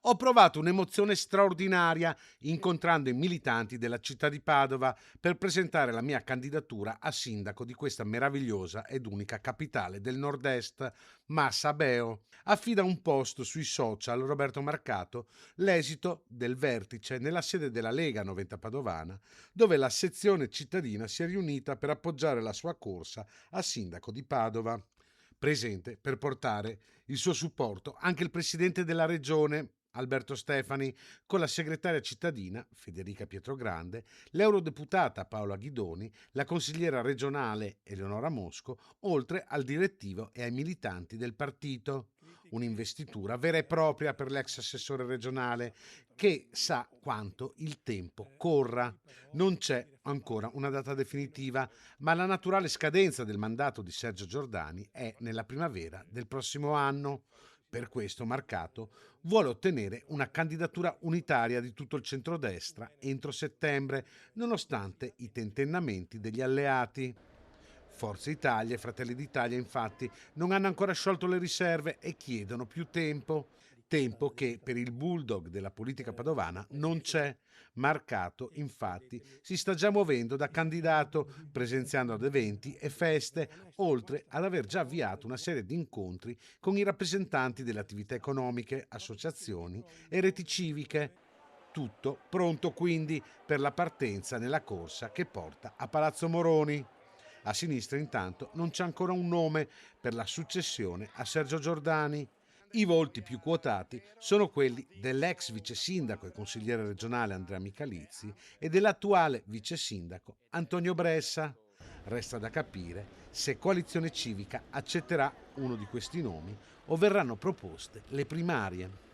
Ho provato un'emozione straordinaria incontrando i militanti della città di Padova per presentare la mia candidatura a sindaco di questa meravigliosa ed unica capitale del nord-est. Massa Beo affida un post sui social Roberto Marcato l'esito del vertice nella sede della Lega Noventa Padovana, dove la sezione cittadina si è riunita per appoggiare la sua corsa a sindaco di Padova. Presente per portare il suo supporto anche il presidente della regione Alberto Stefani, con la segretaria cittadina Federica Pietrogrande, l'eurodeputata Paola Ghidoni, la consigliera regionale Eleonora Mosco, oltre al direttivo e ai militanti del partito. Un'investitura vera e propria per l'ex assessore regionale che sa quanto il tempo corra. Non c'è ancora una data definitiva, ma la naturale scadenza del mandato di Sergio Giordani è nella primavera del prossimo anno. Per questo Marcato vuole ottenere una candidatura unitaria di tutto il centrodestra entro settembre, nonostante i tentennamenti degli alleati. Forza Italia e Fratelli d'Italia, infatti, non hanno ancora sciolto le riserve e chiedono più tempo. Tempo che per il bulldog della politica padovana non c'è. Marcato, infatti, si sta già muovendo da candidato, presenziando ad eventi e feste, oltre ad aver già avviato una serie di incontri con i rappresentanti delle attività economiche, associazioni e reti civiche. Tutto pronto quindi per la partenza nella corsa che porta a Palazzo Moroni. A sinistra intanto non c'è ancora un nome per la successione a Sergio Giordani. I volti più quotati sono quelli dell'ex vice sindaco e consigliere regionale Andrea Michalizzi e dell'attuale vice sindaco Antonio Bressa. Resta da capire se Coalizione Civica accetterà uno di questi nomi o verranno proposte le primarie.